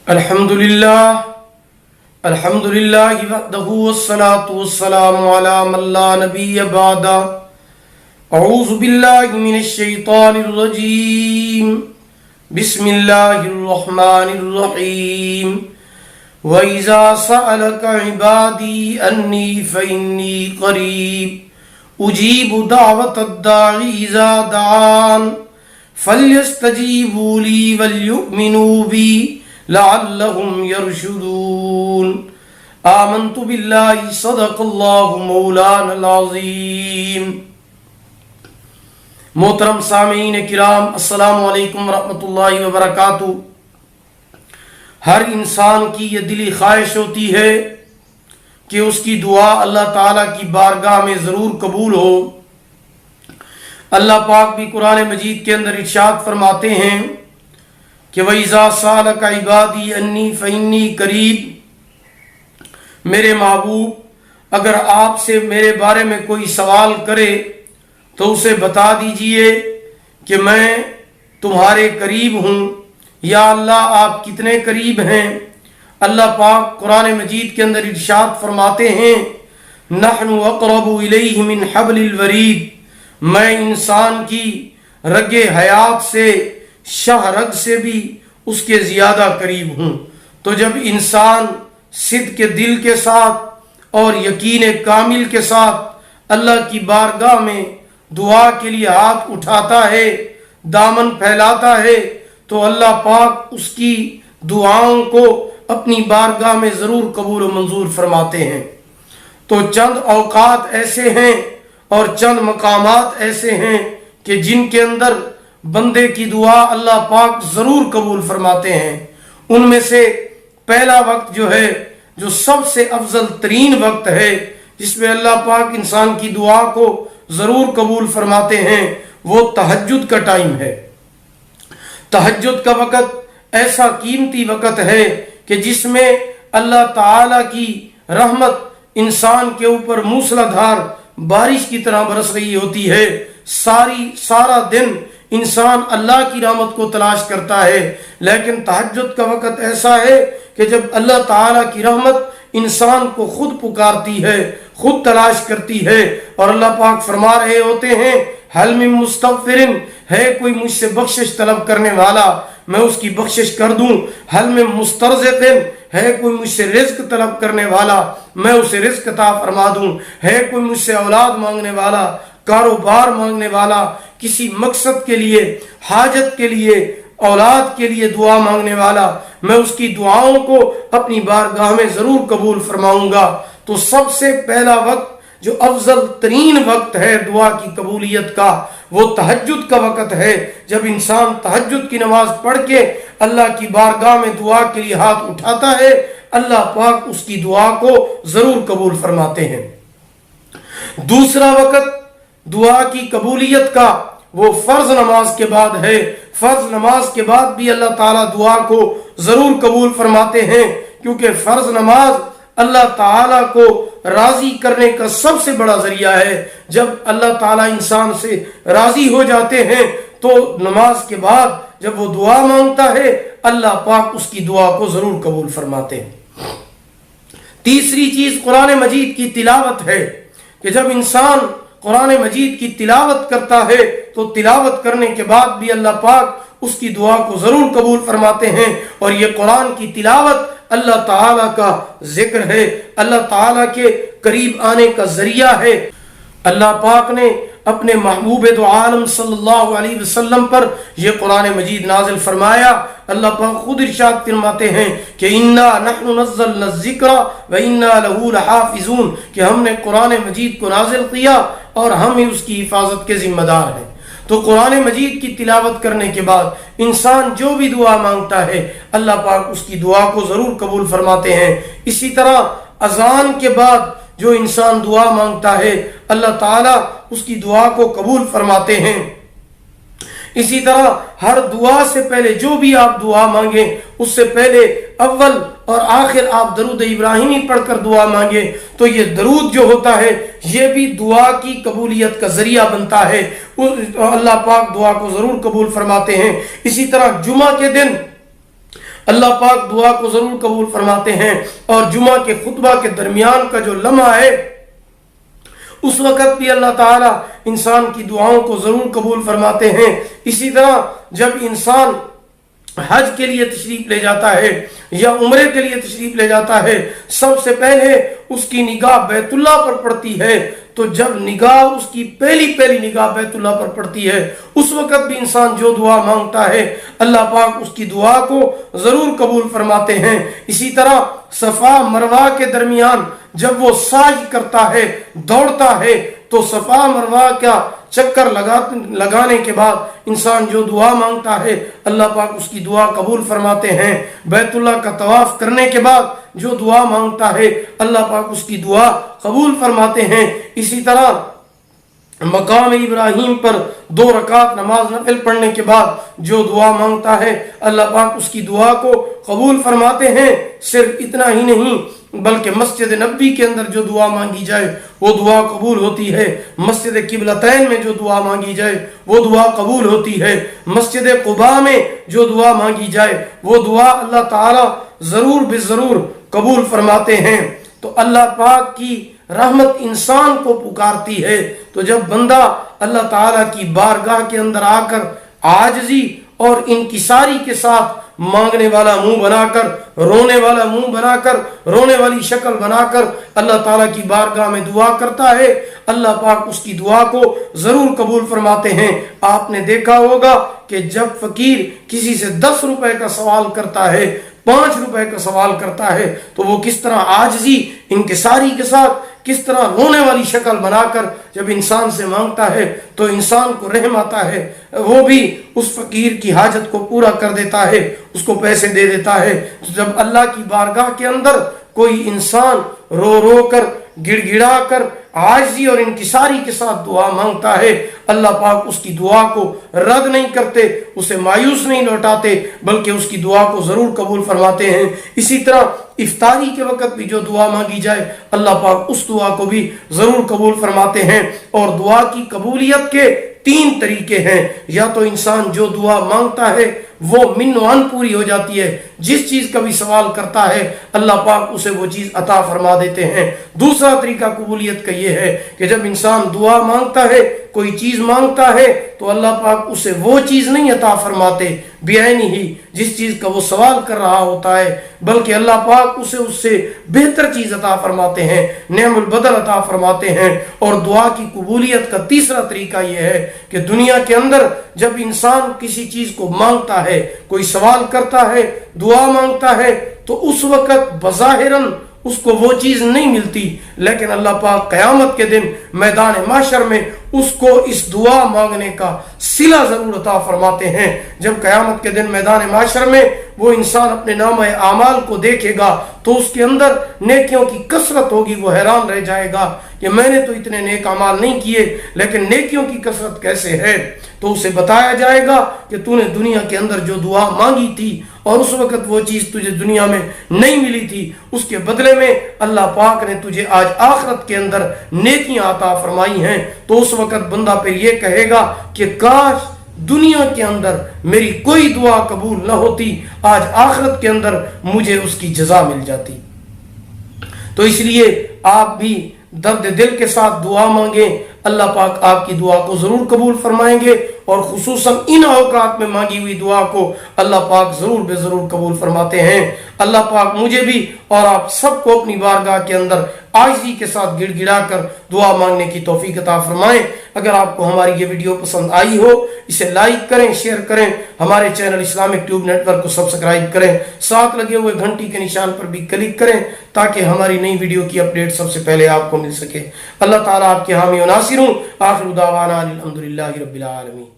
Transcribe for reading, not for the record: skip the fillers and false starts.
الحمدللہ وحدہ والصلاة والسلام علی من لا نبی بعدہ۔ اعوذ باللہ من الشیطان الرجیم، بسم اللہ الرحمن الرحیم۔ وَإِذَا سَأَلَكَ عِبَادِي أَنِّي فَإِنِّي قَرِيبٌ أُجِيبُ دَعْوَةَ الدَّاعِ إِذَا دَعَانِ فَلْيَسْتَجِيبُوا لِي وَلْيُؤْمِنُوا بِي لَعَلَّهُمْ يَرْشُدُونَ۔ آمنت باللہ صدق اللہ مولانا العظیم۔ محترم سامعین کرام، السلام علیکم ورحمۃ اللہ وبرکاتہ۔ ہر انسان کی یہ دلی خواہش ہوتی ہے کہ اس کی دعا اللہ تعالیٰ کی بارگاہ میں ضرور قبول ہو۔ اللہ پاک بھی قرآن مجید کے اندر ارشاد فرماتے ہیں کہ وَإِذَا سَأَلَكَ عِبَادِي أَنِّي فَإِنِّي قَرِيبٌ، میرے محبوب اگر آپ سے میرے بارے میں کوئی سوال کرے تو اسے بتا دیجئے کہ میں تمہارے قریب ہوں۔ یا اللہ آپ کتنے قریب ہیں؟ اللہ پاک قرآن مجید کے اندر ارشاد فرماتے ہیں نحن اقرب الیہ من حبل الورید، میں انسان کی رگ حیات سے، شہ رگ سے بھی اس کے زیادہ قریب ہوں۔ تو جب انسان صدق کے دل کے ساتھ اور یقین کامل کے ساتھ اللہ کی بارگاہ میں دعا کے لیے ہاتھ اٹھاتا ہے، دامن پھیلاتا ہے، تو اللہ پاک اس کی دعاؤں کو اپنی بارگاہ میں ضرور قبول و منظور فرماتے ہیں۔ تو چند اوقات ایسے ہیں اور چند مقامات ایسے ہیں کہ جن کے اندر بندے کی دعا اللہ پاک ضرور قبول فرماتے ہیں۔ ان میں سے پہلا وقت جو ہے، جو سب سے افضل ترین وقت ہے، جس میں اللہ پاک انسان کی دعا کو ضرور قبول فرماتے ہیں، وہ تہجد کا ٹائم ہے۔ تہجد کا وقت ایسا قیمتی وقت ہے کہ جس میں اللہ تعالی کی رحمت انسان کے اوپر موسلا دھار بارش کی طرح برس رہی ہوتی ہے۔ سارا دن انسان اللہ کی رحمت کو تلاش کرتا ہے، لیکن تہجد کا وقت ایسا ہے کہ جب اللہ تعالیٰ کی رحمت انسان کو خود پکارتی ہے، خود تلاش کرتی ہے، اور اللہ پاک فرما رہے ہوتے ہیں حل من مستغفر، ہے کوئی مجھ سے بخشش طلب کرنے والا میں اس کی بخشش کر دوں، حل من مسترزق، ہے کوئی مجھ سے رزق طلب کرنے والا میں اسے رزق عطا فرما دوں، ہے کوئی مجھ سے اولاد مانگنے والا، کاروبار مانگنے والا، کسی مقصد کے لیے، حاجت کے لیے، اولاد کے لیے دعا مانگنے والا، میں اس کی دعاؤں کو اپنی بارگاہ میں ضرور قبول فرماؤں گا۔ تو سب سے پہلا وقت جو افضل ترین وقت ہے دعا کی قبولیت کا، وہ تہجد کا وقت ہے۔ جب انسان تہجد کی نماز پڑھ کے اللہ کی بارگاہ میں دعا کے لیے ہاتھ اٹھاتا ہے، اللہ پاک اس کی دعا کو ضرور قبول فرماتے ہیں۔ دوسرا وقت دعا کی قبولیت کا وہ فرض نماز کے بعد ہے۔ فرض نماز کے بعد بھی اللہ تعالیٰ دعا کو ضرور قبول فرماتے ہیں، کیونکہ فرض نماز اللہ تعالیٰ کو راضی کرنے کا سب سے بڑا ذریعہ ہے۔ جب اللہ تعالیٰ انسان سے راضی ہو جاتے ہیں تو نماز کے بعد جب وہ دعا مانگتا ہے، اللہ پاک اس کی دعا کو ضرور قبول فرماتے ہیں۔ تیسری چیز قرآن مجید کی تلاوت ہے کہ جب انسان قرآن مجید کی تلاوت کرتا ہے تو تلاوت کرنے کے بعد بھی اللہ پاک اس کی دعا کو ضرور قبول فرماتے ہیں۔ اور یہ قرآن کی تلاوت اللہ تعالیٰ کا ذکر ہے، اللہ تعالیٰ کے قریب آنے کا ذریعہ ہے۔ اللہ پاک نے اپنے محبوب دو عالم صلی اللہ علیہ وسلم پر یہ قرآن مجید نازل فرمایا۔ اللہ پاک خود ارشاد فرماتے ہیں کہ اِنَّا نَحْنُ نَزَّلْنَا الذِّكْرَ وَإِنَّا لَهُ لَحَافِظُونَ، کہ ہم نے قرآن مجید کو نازل کیا اور ہم ہی اس کی حفاظت کے ذمہ دار ہیں۔ تو قرآن مجید کی تلاوت کرنے کے بعد انسان جو بھی دعا مانگتا ہے اللہ پاک اس کی دعا کو ضرور قبول فرماتے ہیں۔ اسی طرح اذان کے بعد جو انسان دعا مانگتا ہے اللہ تعالیٰ اس کی دعا کو قبول فرماتے ہیں۔ اسی طرح ہر دعا سے پہلے جو بھی آپ دعا مانگیں اس سے پہلے اول اور آخر آپ درود ابراہیمی پڑھ کر دعا مانگیں، تو یہ درود جو ہوتا ہے یہ بھی دعا کی قبولیت کا ذریعہ بنتا ہے، اللہ پاک دعا کو ضرور قبول فرماتے ہیں۔ اسی طرح جمعہ کے دن اللہ پاک دعا کو ضرور قبول فرماتے ہیں، اور جمعہ کے خطبہ کے درمیان کا جو لمحہ ہے اس وقت بھی اللہ تعالیٰ انسان کی دعاؤں کو ضرور قبول فرماتے ہیں۔ اسی طرح جب انسان حج کے لیے تشریف لے جاتا ہے یا عمرے کے لیے تشریف لے جاتا ہے، سب سے پہلے اس کی نگاہ بیت اللہ پر پڑتی ہے، تو جب نگاہ اس کی پہلی نگاہ بیت اللہ پر پڑتی ہے، اس وقت بھی انسان جو دعا مانگتا ہے اللہ پاک اس کی دعا کو ضرور قبول فرماتے ہیں۔ اسی طرح صفا مروہ کے درمیان جب وہ سعی کرتا ہے، دوڑتا ہے، تو صفا مروہ کا چکر لگانے کے بعد انسان جو دعا مانگتا ہے اللہ پاک اس کی دعا قبول فرماتے ہیں۔ بیت اللہ کا طواف کرنے کے بعد جو دعا مانگتا ہے اللہ پاک اس کی دعا قبول فرماتے ہیں۔ اسی طرح مقام ابراہیم پر 2 رکعت نماز نفل پڑھنے کے بعد جو دعا مانگتا ہے اللہ پاک اس کی دعا کو قبول فرماتے ہیں۔ صرف اتنا ہی نہیں بلکہ مسجد نبوی کے اندر جو دعا مانگی جائے وہ دعا قبول ہوتی ہے، مسجد قبلتین میں جو دعا مانگی جائے وہ دعا قبول ہوتی ہے، مسجد قباء میں جو دعا مانگی جائے وہ دعا اللہ تعالی ضرور بضرور قبول فرماتے ہیں۔ تو اللہ پاک کی رحمت انسان کو پکارتی ہے، تو جب بندہ اللہ تعالیٰ کی بارگاہ کے اندر آ کر عاجزی اور انکساری کے ساتھ مانگنے والا منہ بنا کر، رونے والا منہ بنا کر، رونے والی شکل بنا کر اللہ تعالیٰ کی بارگاہ میں دعا کرتا ہے، اللہ پاک اس کی دعا کو ضرور قبول فرماتے ہیں۔ آپ نے دیکھا ہوگا کہ جب فقیر کسی سے 10 روپے کا سوال کرتا ہے، 5 روپے کا سوال کرتا ہے، تو وہ کس طرح عاجزی انکساری کے ساتھ، کس طرح رونے والی شکل بنا کر جب انسان سے مانگتا ہے تو انسان کو رحم آتا ہے، وہ بھی اس فقیر کی حاجت کو پورا کر دیتا ہے، اس کو پیسے دے دیتا ہے۔ جب اللہ کی بارگاہ کے اندر کوئی انسان رو رو کر، گڑ گڑا کر، عاجزی اور انکساری کے ساتھ دعا مانگتا ہے، اللہ پاک اس کی دعا کو رد نہیں کرتے، اسے مایوس نہیں لوٹاتے، بلکہ اس کی دعا کو ضرور قبول فرماتے ہیں۔ اسی طرح افطاری کے وقت بھی جو دعا مانگی جائے اللہ پاک اس دعا کو بھی ضرور قبول فرماتے ہیں۔ اور دعا کی قبولیت کے 3 طریقے ہیں، یا تو انسان جو دعا مانگتا ہے وہ من و عن پوری ہو جاتی ہے، جس چیز کا بھی سوال کرتا ہے اللہ پاک اسے وہ چیز عطا فرما دیتے ہیں۔ دوسرا طریقہ قبولیت کا یہ ہے کہ جب انسان دعا مانگتا ہے، کوئی چیز مانگتا ہے، تو اللہ پاک اسے وہ چیز نہیں عطا فرماتے بعینی ہی جس چیز کا وہ سوال کر رہا ہوتا ہے، بلکہ اللہ پاک اسے اس سے بہتر چیز عطا فرماتے ہیں، نعم البدل عطا فرماتے ہیں۔ اور دعا کی قبولیت کا تیسرا طریقہ یہ ہے کہ دنیا کے اندر جب انسان کسی چیز کو مانگتا ہے، کوئی سوال کرتا ہے، دعا مانگتا ہے، تو اس وقت بظاہراً اس کو وہ چیز نہیں ملتی، لیکن اللہ پاک قیامت کے دن میدان محشر میں اس کو اس دعا مانگنے کا صلہ ضرور عطا فرماتے ہیں۔ جب قیامت کے دن میدان محشر میں وہ انسان اپنے نامہ اعمال کو دیکھے گا تو اس کے اندر نیکیوں کی کثرت ہوگی، وہ حیران رہ جائے گا کہ میں نے تو اتنے نیک اعمال نہیں کیے لیکن نیکیوں کی کثرت کیسے ہے؟ تو اسے بتایا جائے گا کہ تو نے دنیا کے اندر جو دعا مانگی تھی اور اس وقت وہ چیز تجھے دنیا میں نہیں ملی تھی، اس کے بدلے میں اللہ پاک نے تجھے آج آخرت کے اندر نیکیاں عطا فرمائی ہیں۔ تو اس وقت بندہ پھر یہ کہے گا کہ کاش دنیا کے اندر میری کوئی دعا قبول نہ ہوتی، آج آخرت کے اندر مجھے اس کی جزا مل جاتی۔ تو اس لیے آپ بھی درد دل کے ساتھ دعا مانگیں، اللہ پاک آپ کی دعا کو ضرور قبول فرمائیں گے، اور خصوصاً ان اوقات میں مانگی ہوئی دعا کو اللہ پاک ضرور بے ضرور قبول فرماتے ہیں۔ اللہ پاک مجھے بھی اور آپ سب کو اپنی بارگاہ کے اندر عاجزی کے ساتھ گڑ گڑا کر دعا مانگنے کی توفیق عطا فرمائیں۔ اگر آپ کو ہماری یہ ویڈیو پسند آئی ہو اسے لائک کریں، شیئر کریں، ہمارے channel Islamic tube network کو سبسکرائب کریں، ساتھ لگے ہوئے گھنٹی کے نشان پر بھی کلک کریں تاکہ ہماری نئی ویڈیو کی اپڈیٹ سب سے پہلے آپ کو مل سکے۔ اللہ تعالیٰ آپ کے حامی و ناصر ہوں۔ آخر دعوانا الحمدللہ رب العالمین۔